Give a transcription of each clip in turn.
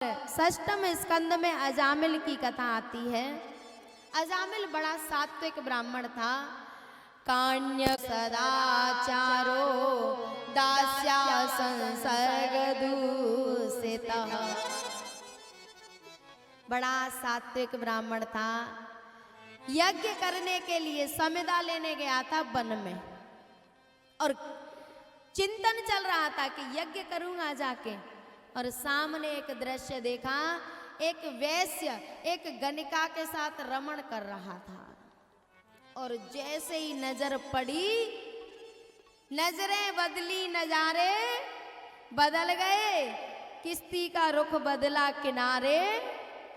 षष्ठम स्कंद में अजामिल की कथा आती है। अजामिल बड़ा सात्विक ब्राह्मण था। कान्य सदाचारो दास्या संसर्ग दूषितः। बड़ा सात्विक ब्राह्मण था। यज्ञ करने के लिए समिधा लेने गया था वन में और चिंतन चल रहा था कि यज्ञ करूंगा जाके। और सामने एक दृश्य देखा, एक वैश्य एक गणिका के साथ रमण कर रहा था। और जैसे ही नजर पड़ी, नजरें बदली, नजारे बदल गए। किश्ती का रुख बदला, किनारे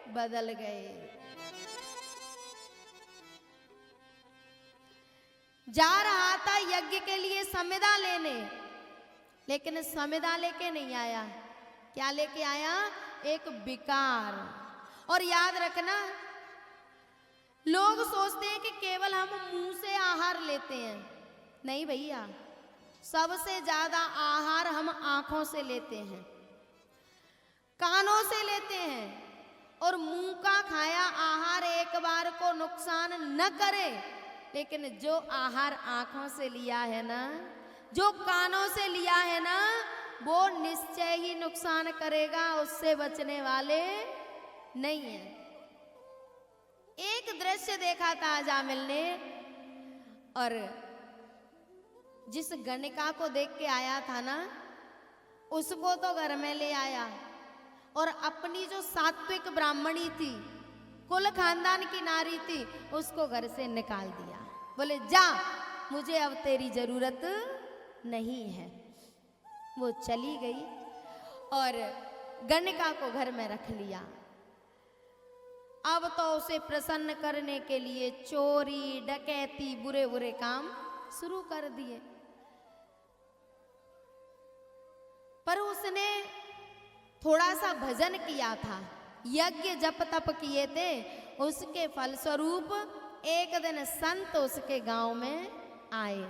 बदल गए। जा रहा था यज्ञ के लिए समिधा लेने, लेकिन समिधा लेके नहीं आया। क्या लेके आया? एक विकार। और याद रखना, लोग सोचते हैं कि केवल हम मुंह से आहार लेते हैं। नहीं भैया, सबसे ज्यादा आहार हम आंखों से लेते हैं, कानों से लेते हैं। और मुंह का खाया आहार एक बार को नुकसान न करे, लेकिन जो आहार आंखों से लिया है ना, जो कानों से लिया है ना, वो निश्चय ही नुकसान करेगा, उससे बचने वाले नहीं है। एक दृश्य देखा था अजामिल ने, और जिस गणिका को देख के आया था ना, उसको तो घर में ले आया और अपनी जो सात्विक ब्राह्मणी थी, कुल खानदान की नारी थी, उसको घर से निकाल दिया। बोले जा, मुझे अब तेरी जरूरत नहीं है। वो चली गई और गणिका को घर में रख लिया। अब तो उसे प्रसन्न करने के लिए चोरी डकैती बुरे बुरे काम शुरू कर दिए। पर उसने थोड़ा सा भजन किया था, यज्ञ जप तप किए थे, उसके फलस्वरूप एक दिन संत उसके गांव में आए।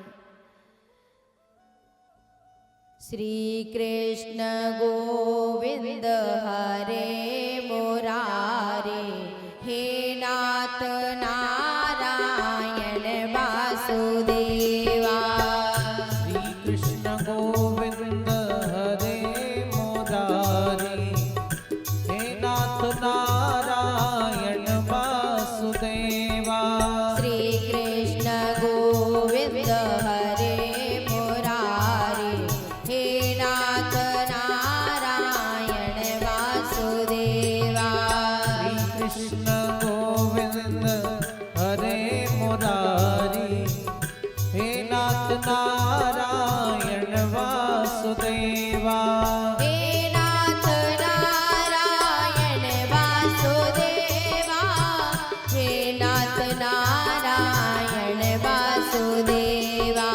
श्री कृष्ण गोविंद हरे मुरारे, हे नाथ नारायण वासुदेवा। श्री कृष्ण गोविंद हरे मुरारे, हे नाथ नारायण वासुदेवा। श्री कृष्ण गोविंद हरे नारायण वासुदेवा।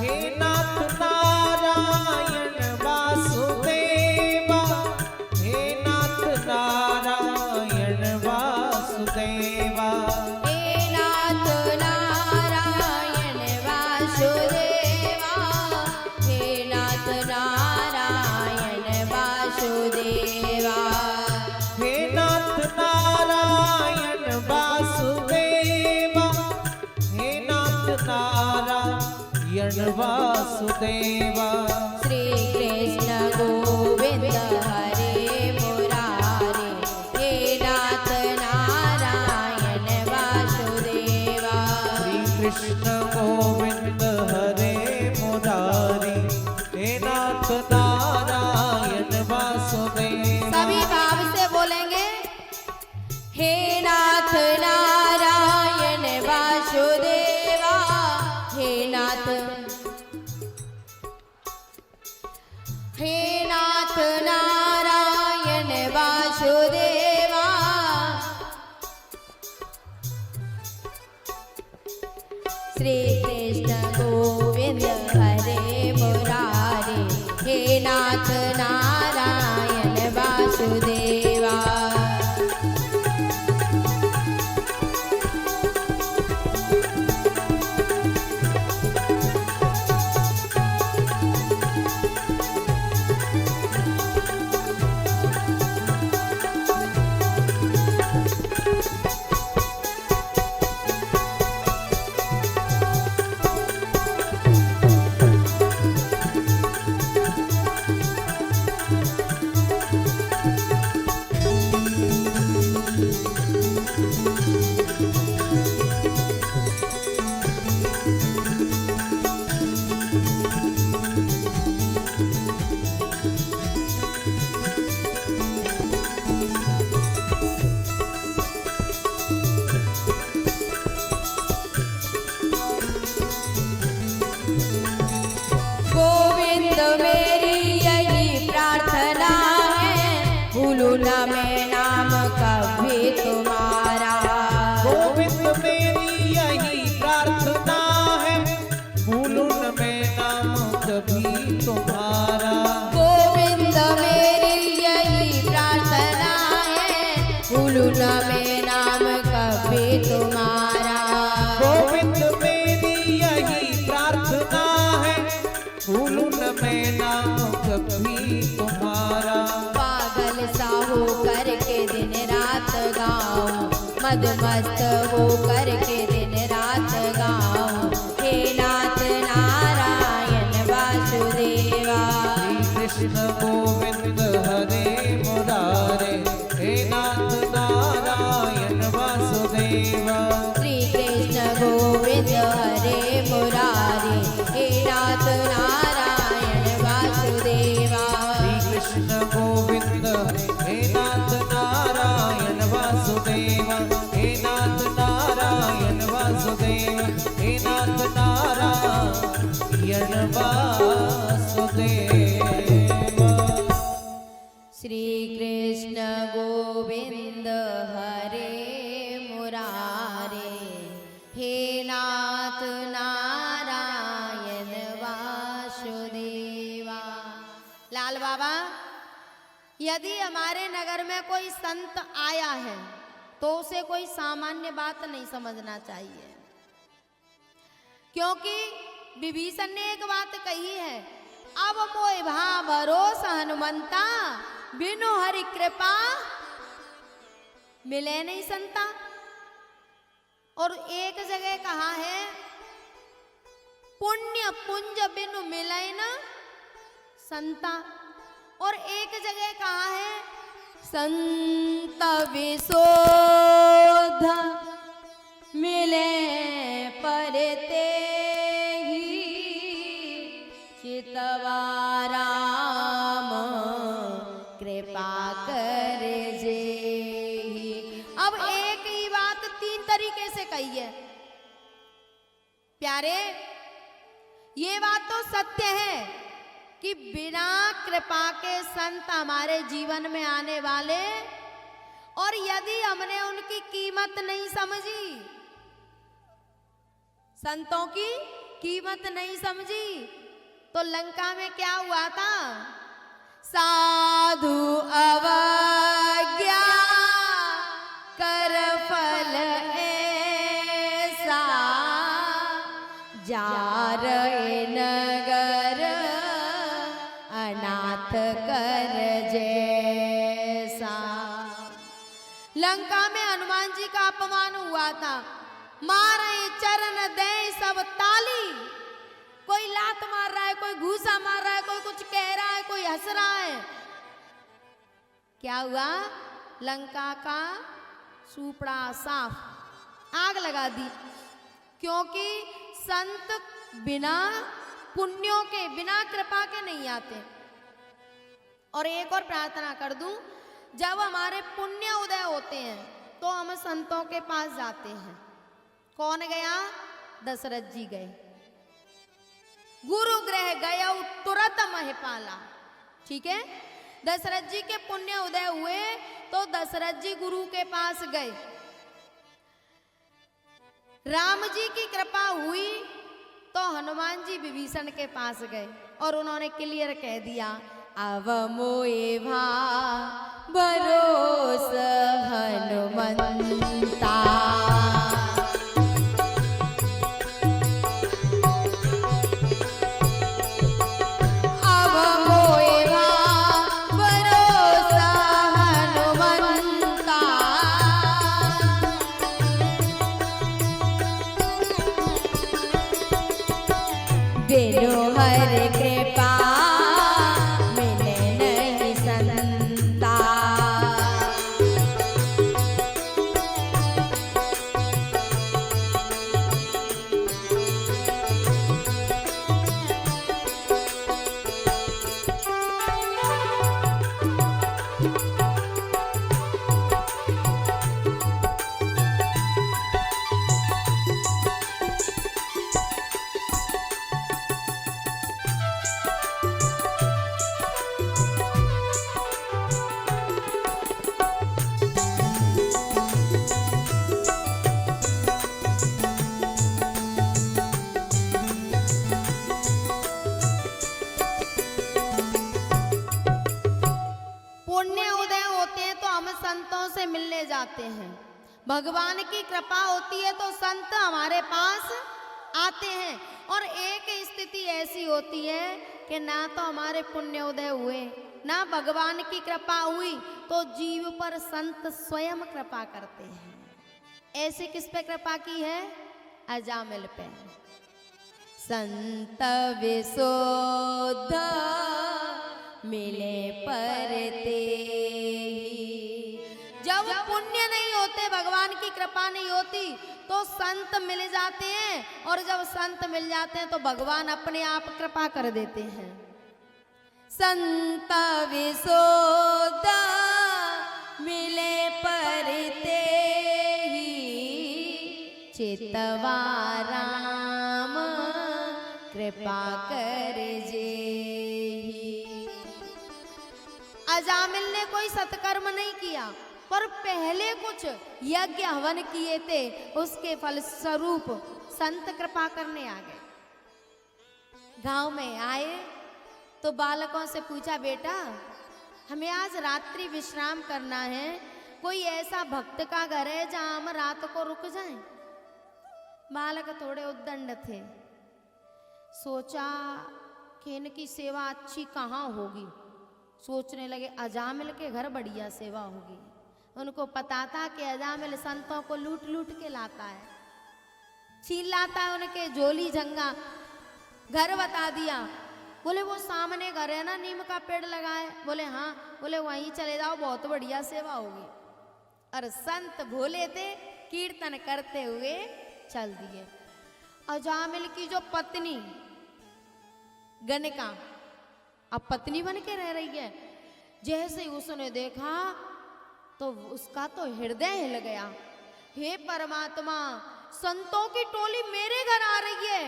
हे नाथ नारायण वासुदेवा, हे नाथ नारायण वासुदेवा। हे नाथ नारायण वासुदेवा, हे नाथ नारायण वासुदेवा। वासुदेवा। श्री कृष्ण गोविंद हरे मुरारे, हे नाथ नारायण वासुदेवा। श्री कृष्ण गोविंद हरे मुरारी, हे नाथ नारायण वासुदेवा। सभी भाव से बोलेंगे, हे नाथ नारायण वासुदेवा, हे नाथ नारायण वासुदेवा। श्री कृष्ण गोविंद हरे मुरारे, हे नाथ नारायण वासुदेवा। भूलू न मैं नाम कभी तुम्हारा। गोविंद मेरी यही प्रार्थना है, भूलू न मैं नाम कभी तुम्हारा। गोविंद मेरी यही प्रार्थना है, भूलू न मैं नाम कभी तुम्हारा। गोविंद मेरी यही प्रार्थना है, भूलू न मैं नाम कभी तुम्हारा। पागल सा हो करके दिन रात गाऊं, मदमस्त हो करके दिन रात गाऊं, हे नाथ नारायण वासुदेवा। श्री कृष्ण गोविंद हरे मुरारे, हे नाथ नारायण वासुदेवा। श्री कृष्ण गोविंद हरे मुरारी, हे नाथ नारायण वासुदेवा। श्री कृष्ण गोविंद हे नाथ नारायण वासुदेवा, हे नाथ नारायण वासुदेवा, हे नाथ नारायण वासुदेवा। श्री कृष्ण गोविंद हरे मुरारे, हे नाथ नारायण वासुदेवा। लाल बाबा, यदि हमारे नगर में कोई संत आया है तो उसे कोई सामान्य बात नहीं समझना चाहिए, क्योंकि विभीषण ने एक बात कही है, अब मोय भा भरोसा हनुमंता, बिनु हरि कृपा मिले नहीं संता। और एक जगह कहा है, पुण्य पुंज बिनु मिले न संता। और एक जगह कहा है, संत विशोध मिले परते ही, चितवा राम कृपा कर जेहि। अब एक ही बात तीन तरीके से कही है। प्यारे, ये बात तो सत्य है कि बिना कृपा के संत हमारे जीवन में आने वाले, और यदि हमने उनकी कीमत नहीं समझी, संतों की कीमत नहीं समझी, तो लंका में क्या हुआ था? साधु अवज्ञा कर फल ऐसा, जार नगर अनाथ कर जैसा। लंका में हनुमान जी का अपमान हुआ था, मारे चरण दे सब ताली। कोई लात मार रहा है, कोई घूसा मार रहा है, कोई कुछ कह रहा है, कोई हंस रहा है। क्या हुआ? लंका का सुपड़ा साफ, आग लगा दी, क्योंकि संत बिना पुण्यों के, बिना कृपा के नहीं आते। और एक और प्रार्थना कर दूं, जब हमारे पुण्य उदय होते हैं तो हम संतों के पास जाते हैं। कौन गया? दशरथ जी गए, गुरु गृह गया तुरंत महिपाला। ठीक है, दशरथ जी के पुण्य उदय हुए तो दशरथ जी गुरु के पास गए। राम जी की कृपा हुई तो हनुमान जी विभीषण के पास गए और उन्होंने क्लियर कह दिया, अब मोए भा भरोस हनुमंता। बिनु हर कृपा मिले नहीं संता। संतों से मिलने जाते हैं। भगवान की कृपा होती है तो संत हमारे पास आते हैं। और एक स्थिति ऐसी होती है कि ना तो हमारे पुण्य उदय हुए, ना भगवान की कृपा हुई, तो जीव पर संत स्वयं कृपा करते हैं। ऐसे किस पे कृपा की है? अजामिल पे। संत विशुद्ध मिले पर तेहि। जब पुण्य नहीं होते, भगवान की कृपा नहीं होती, तो संत मिल जाते हैं। और जब संत मिल जाते हैं तो भगवान अपने आप कृपा कर देते हैं। संत विशुद्ध मिले पर तेहि, चितवा राम कृपा कर जेहि। अजामिल ने कोई सत्कर्म नहीं किया, पर पहले कुछ यज्ञ हवन किए थे, उसके फल स्वरूप संत कृपा करने आ गए। गांव में आए तो बालकों से पूछा, बेटा हमें आज रात्रि विश्राम करना है, कोई ऐसा भक्त का घर है जहां हम रात को रुक जाएं? बालक थोड़े उद्दंड थे। सोचा कि इनकी सेवा अच्छी कहाँ होगी। सोचने लगे अजामिल के घर बढ़िया सेवा होगी। उनको पता था कि अजामिल संतों को लूट लूट के लाता है, छीन लाता है उनके झोली झंगा। घर बता दिया। बोले वो सामने घर है ना, नीम का पेड़ लगाए? बोले हाँ। बोले वहीं चले जाओ, बहुत बढ़िया सेवा होगी। और संत भोले थे, कीर्तन करते हुए चल दिए। अजामिल की जो पत्नी गणिका अब पत्नी बन के रह रही है, जैसे उसने देखा तो उसका तो हृदय हिल गया। हे परमात्मा, संतों की टोली मेरे घर आ रही है।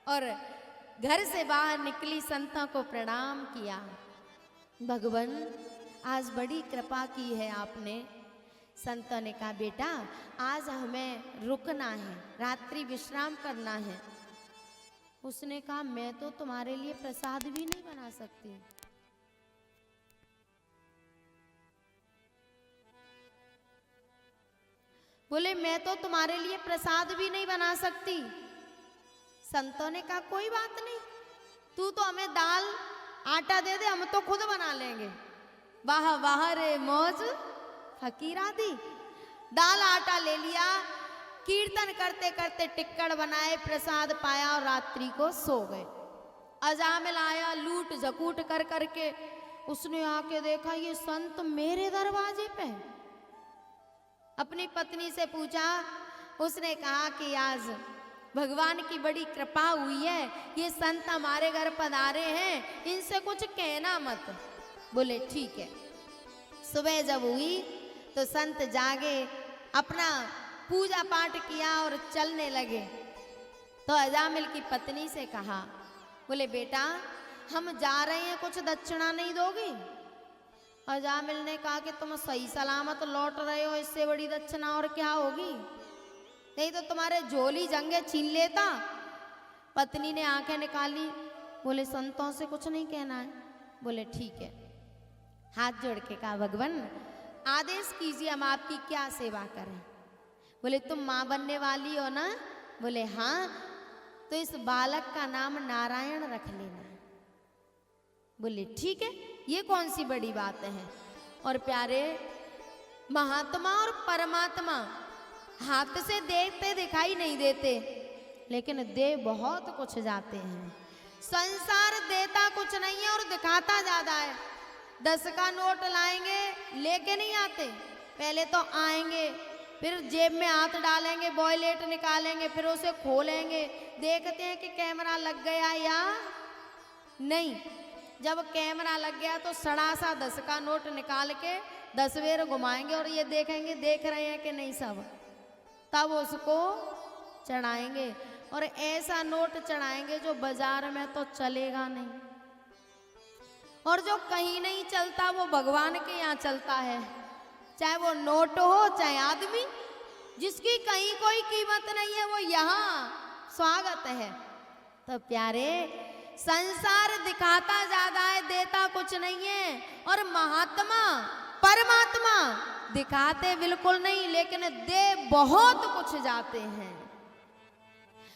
और घर से बाहर निकली, संतों को प्रणाम किया। भगवान आज बड़ी कृपा की है आपने। संतों ने कहा, बेटा आज हमें रुकना है, रात्रि विश्राम करना है। उसने कहा, मैं तो तुम्हारे लिए प्रसाद भी नहीं बना सकती। बोले मैं तो तुम्हारे लिए प्रसाद भी नहीं बना सकती। संतों ने कहा, कोई बात नहीं, तू तो हमें दाल आटा दे दे, हम तो खुद बना लेंगे। वाह वाह रे मौज फकीरा दी। दाल आटा ले लिया, कीर्तन करते करते टिक्कड़ बनाए, प्रसाद पाया और रात्रि को सो गए। अजामिल आया लूट झकूट कर करके, उसने आके देखा ये संत मेरे दरवाजे पे। अपनी पत्नी से पूछा, उसने कहा कि आज भगवान की बड़ी कृपा हुई है, ये संत हमारे घर पधारे हैं, इनसे कुछ कहना मत। बोले ठीक है। सुबह जब हुई तो संत जागे, अपना पूजा पाठ किया और चलने लगे। तो अजामिल की पत्नी से कहा, बोले बेटा हम जा रहे हैं, कुछ दक्षिणा नहीं दोगी? अजामिल ने कहा कि तुम सही सलामत लौट रहे हो, इससे बड़ी दक्षिणा और क्या होगी? नहीं तो तुम्हारे झोली जंगे छीन लेता। पत्नी ने आंखें निकाली। बोले संतों से कुछ नहीं कहना है? बोले ठीक है। हाथ जोड़ के कहा, भगवान आदेश कीजिए, हम आपकी क्या सेवा करें? बोले तुम माँ बनने वाली हो ना? बोले हाँ। तो इस बालक का नाम नारायण रख लेना। बोले ठीक है, ये कौन सी बड़ी बात है? और प्यारे, महात्मा और परमात्मा हाथ से देखते दिखाई नहीं देते, लेकिन दे बहुत कुछ जाते हैं। संसार देता कुछ नहीं है और दिखाता ज्यादा है। 10 का नोट लाएंगे, लेके नहीं आते। पहले तो आएंगे, फिर जेब में हाथ डालेंगे, वॉलेट निकालेंगे, फिर उसे खोलेंगे, देखते हैं कि कैमरा लग गया या नहीं। जब कैमरा लग गया तो सड़ा सा 10 का नोट निकाल के 10 बेर घुमाएंगे और ये देखेंगे देख रहे हैं कि नहीं सब, तब उसको चढ़ाएंगे। और ऐसा नोट चढ़ाएंगे जो बाजार में तो चलेगा नहीं, और जो कहीं नहीं चलता वो भगवान के यहाँ चलता है। चाहे वो नोट हो चाहे आदमी, जिसकी कहीं कोई कीमत नहीं है वो यहाँ स्वागत है। तो प्यारे, संसार दिखाता ज्यादा है, देता कुछ नहीं है। और महात्मा परमात्मा दिखाते बिल्कुल नहीं, लेकिन दे बहुत कुछ जाते हैं।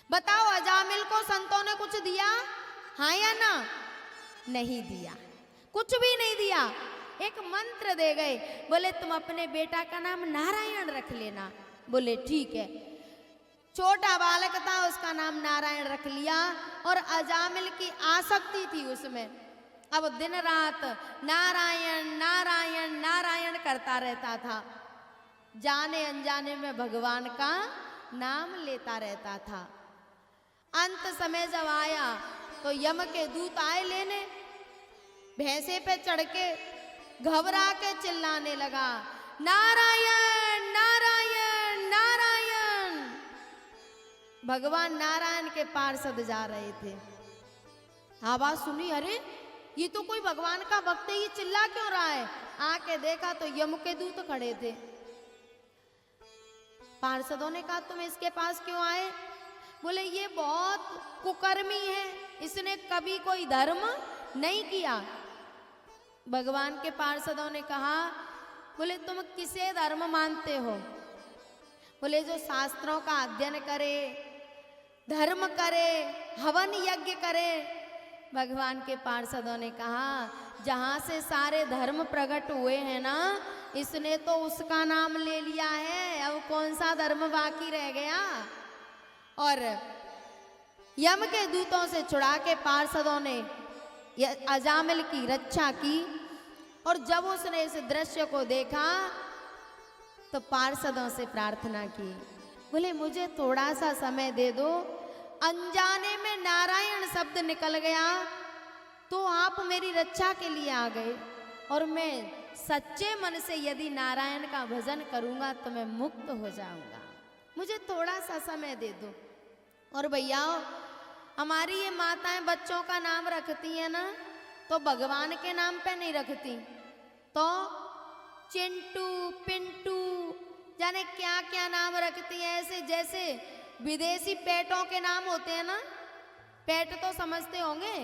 बताओ अजामिल को संतों ने कुछ दिया, हाँ या ना? नहीं दिया, कुछ भी नहीं दिया। एक मंत्र दे गए, बोले तुम अपने बेटा का नाम नारायण रख लेना। बोले ठीक है। छोटा बालक था, उसका नाम नारायण रख लिया। और अजामिल की आसक्ति थी उसमें। अब दिन रात नारायण नारायण नारायण करता रहता था, जाने अनजाने में भगवान का नाम लेता रहता था। अंत समय जब आया तो यम के दूत आए लेने, भैंसे पे चढ़ के घबरा के चिल्लाने लगा, नारायण नारायण नारायण। भगवान नारायण के पार्षद जा रहे थे, आवाज सुनी, अरे ये तो कोई भगवान का भक्त है, ये चिल्ला क्यों रहा है? आके देखा तो यम के दूत खड़े थे। पार्षदों ने कहा तुम इसके पास क्यों आए? बोले ये बहुत कुकर्मी है, इसने कभी कोई धर्म नहीं किया। भगवान के पार्षदों ने कहा, बोले तुम किसे धर्म मानते हो? बोले जो शास्त्रों का अध्ययन करे, धर्म करे, हवन यज्ञ करे। भगवान के पार्षदों ने कहा जहां से सारे धर्म प्रकट हुए हैं ना, इसने तो उसका नाम ले लिया है, अब कौन सा धर्म बाकी रह गया? और यम के दूतों से छुड़ा के पार्षदों ने अजामिल की रक्षा की। और जब उसने इस दृश्य को देखा तो पार्षदों से प्रार्थना की, बोले मुझे थोड़ा सा समय दे दो, अनजाने में नारायण शब्द निकल गया तो आप मेरी रक्षा के लिए आ गए, और मैं सच्चे मन से यदि नारायण का भजन करूंगा तो मैं मुक्त हो जाऊंगा, मुझे थोड़ा सा समय दे दो। और भैया हमारी ये माताएं बच्चों का नाम रखती है ना, तो भगवान के नाम पे नहीं रखती, तो चिंटू पिंटू जाने क्या क्या नाम रखती है, ऐसे जैसे विदेशी पेटों के नाम होते हैं ना। पेट तो समझते होंगे,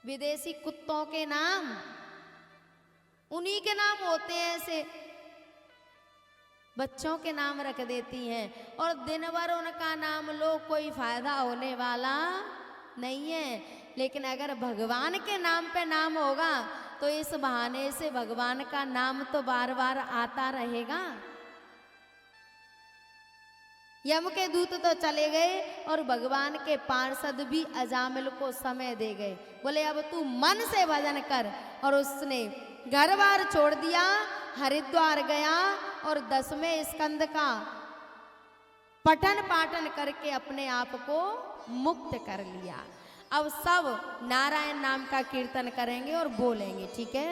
विदेशी कुत्तों के नाम उन्हीं के नाम होते हैं, ऐसे बच्चों के नाम रख देती हैं। और दिन भर उनका नाम लो, कोई फायदा होने वाला नहीं है। लेकिन अगर भगवान के नाम पे नाम होगा तो इस बहाने से भगवान का नाम तो बार बार आता रहेगा। यम के दूत तो चले गए और भगवान के पार्षद भी अजामिल को समय दे गए, बोले अब तू मन से भजन कर। और उसने घर बार छोड़ दिया, हरिद्वार गया और 10वें स्कंद का पठन पाठन करके अपने आप को मुक्त कर लिया। अब सब नारायण नाम का कीर्तन करेंगे और बोलेंगे, ठीक है?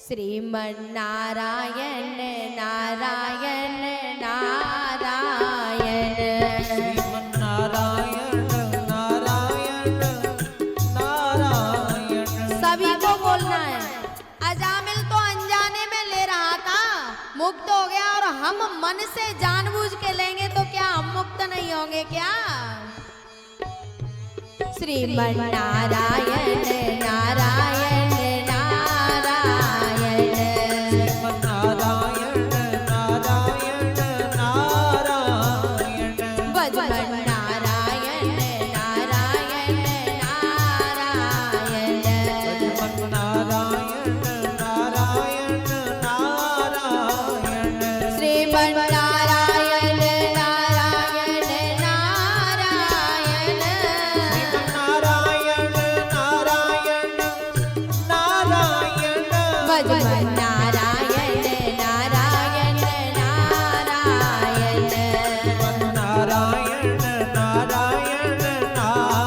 श्रीमन नारायण नारायण नारायण, श्रीमन नारायण नारायण नारायण। सभी को बोलना है। अजामिल तो अनजाने में ले रहा था, मुक्त हो गया, और हम मन से जानबूझ के लेंगे तो क्या हम मुक्त नहीं होंगे क्या? श्रीमन नारायण नारायण नारायण, श्रीमन नारायण नारायण नारायण, भजन नारायण नारायण नारायण, भजन नारायण नारायण नारायण, श्रीमन नारायण नारायण नारायण, नारायण नारायण नारायण, भजन नारायण नारायण नारायण, नारायण नारायण नारायण।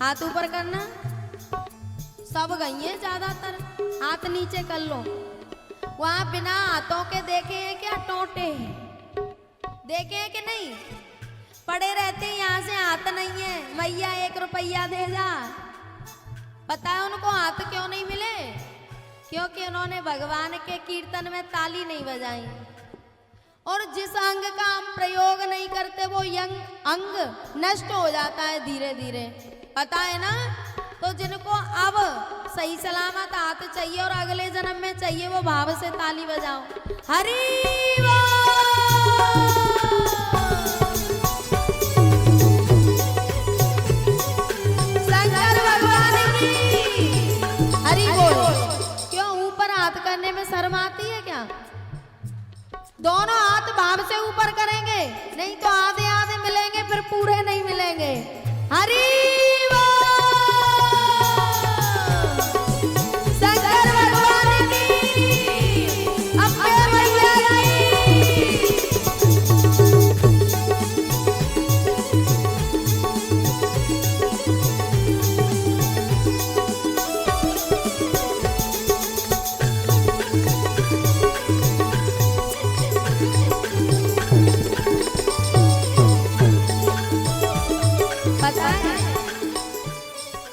हाथ ऊपर करना। सब गई है ज्यादातर, हाथ नीचे कर लो। वहां बिना हाथों के देखे हैं क्या टोटे हैं? देखे हैं कि नहीं? पड़े रहते हैं, यहाँ से हाथ नहीं है। मैया 1 रुपया दे जा। पता है उनको हाथ क्यों नहीं मिले? क्योंकि उन्होंने भगवान के कीर्तन में ताली नहीं बजाई। और जिस अंग का हम प्रयोग नहीं करते वो अंग नष्ट हो जाता है धीरे धीरे, पता है ना? तो जिनको अब सही सलामत हाथ चाहिए और अगले जन्म में चाहिए, वो भाव से ताली बजाओ। हरि शंकर भगवान की हरि बोल। क्यों ऊपर हाथ करने में शर्म आती है क्या? दोनों हाथ भाव से ऊपर करेंगे, नहीं तो आधे आधे मिलेंगे, फिर पूरे नहीं मिलेंगे। हरि शंकर भगवान की अम्बे मैया की। पता है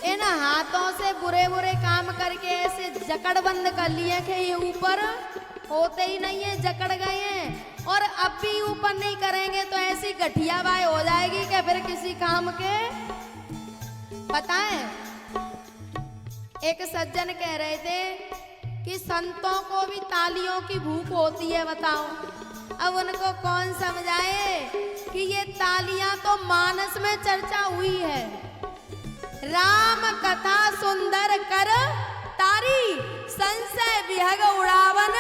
इन हाथों से बुरे बुरे काम करके ऐसे जकड़ बंद कर लिए कि ये ऊपर होते ही नहीं है, जकड़ गए हैं। और अब भी ऊपर नहीं करेंगे तो ऐसी गठिया बाई हो जाएगी कि फिर किसी काम के। पता है एक सज्जन कह रहे थे कि संतों को भी तालियों की भूख होती है, बताओ। अब उनको कौन समझाए कि ये तालियां तो मानस में चर्चा हुई है। राम कथा सुंदर कर तारी, संशय विहग उड़ावन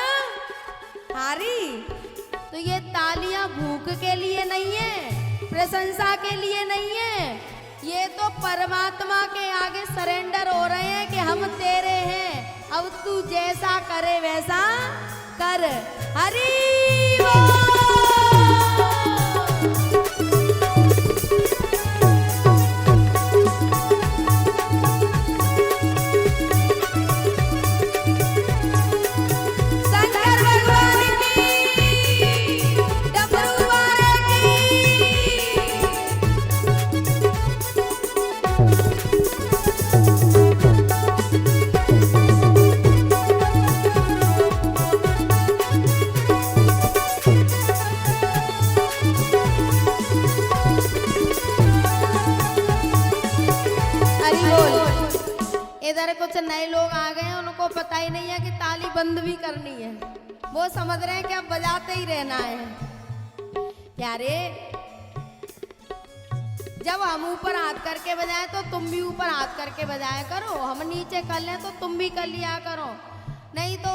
हारी। तो ये तालियां भूख के लिए नहीं है, प्रशंसा के लिए नहीं है। ये तो परमात्मा के आगे सरेंडर हो रहे हैं कि हम तेरे हैं, अब तू जैसा करे वैसा कर। हरि इधर कुछ नए लोग आ गए हैं, उनको पता ही नहीं है कि ताली बंद भी करनी है। वो समझ रहे हैं कि अब बजाते ही रहना है। प्यारे, जब हम ऊपर हाथ करके बजाए तो तुम भी ऊपर हाथ करके बजाया करो। हम नीचे कर लें तो तुम भी कर लिया करो, नहीं तो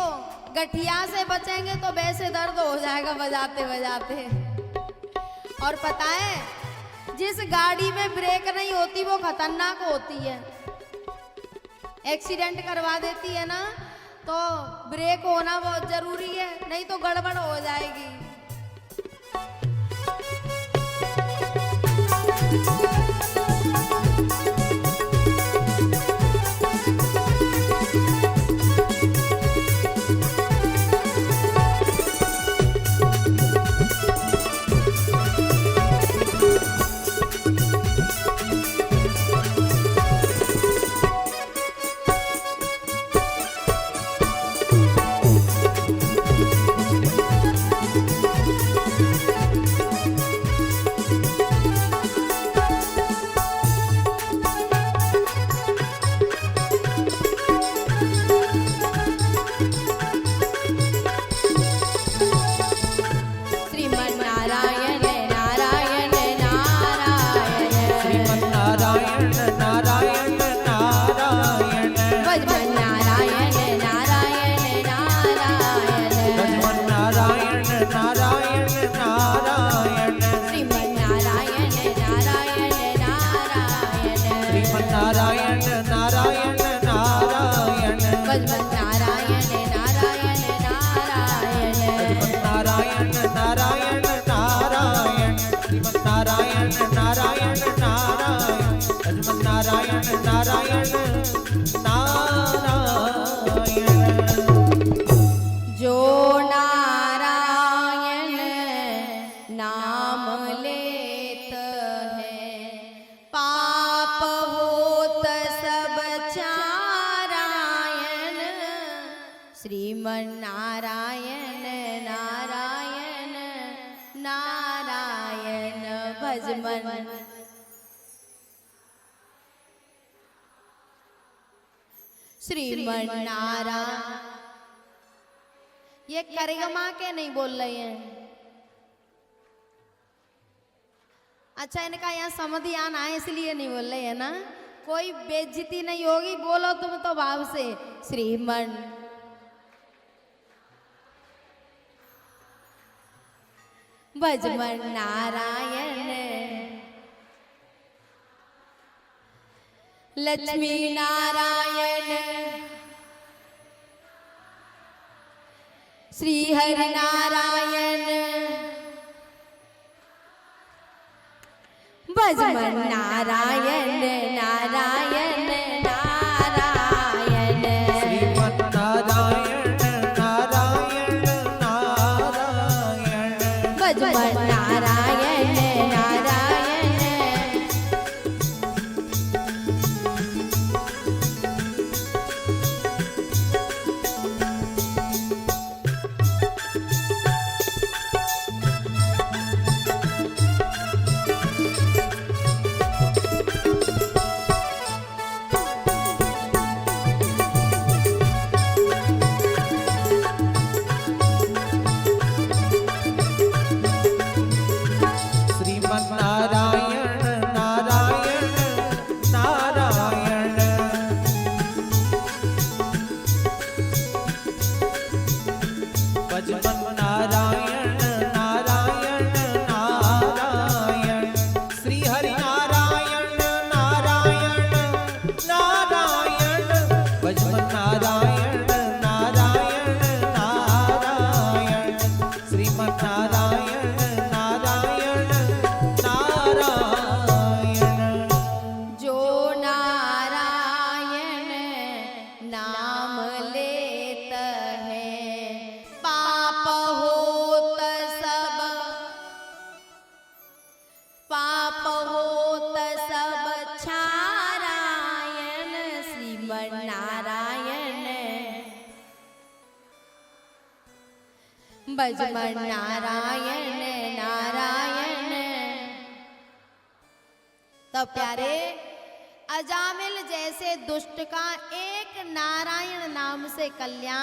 गठिया से बचेंगे तो वैसे दर्द हो जाएगा बजाते बजाते। और पता है जिस गाड़ी में ब्रेक नहीं होती वो खतरनाक होती है, एक्सीडेंट करवा देती है ना। तो ब्रेक होना बहुत जरूरी है, नहीं तो गड़बड़ हो जाएगी। नारायण नारायण नारायण। जो नारायण नाम लेत है पाप होत सब चारायण। श्रीमन नारायण नारायण नारायण भजमन। श्रीमन नारायण ये करिश्मा के नहीं बोल रहे हैं। अच्छा इनका यहाँ समझ आना है इसलिए नहीं बोल रहे हैं ना। कोई बेइज्जती नहीं होगी, बोलो तुम तो भाव से श्रीमन। भजमन नारायण लक्ष्मी नारायण श्री हरि नारायण। भजमन नारायण नारायण नारायण। श्रीमन नारायण नारायण नारायण। भजमन नारायण नारायण। श्रीमन नारायण नारायण नारायण। भजमन नारायण नारायण नारायण। श्री हरि नारायण नारायण नारायण। भजमन नारायण नारायण नारायण। श्रीमन नारायण नारायण नारायण। जो नारायण नाम लेत है पाप होत सब छारायण। श्रीमन नारायण भजमन नारायण नारायण। तो प्यारे अजामिल जैसे दुष्ट का एक नारायण नाम से कल्याण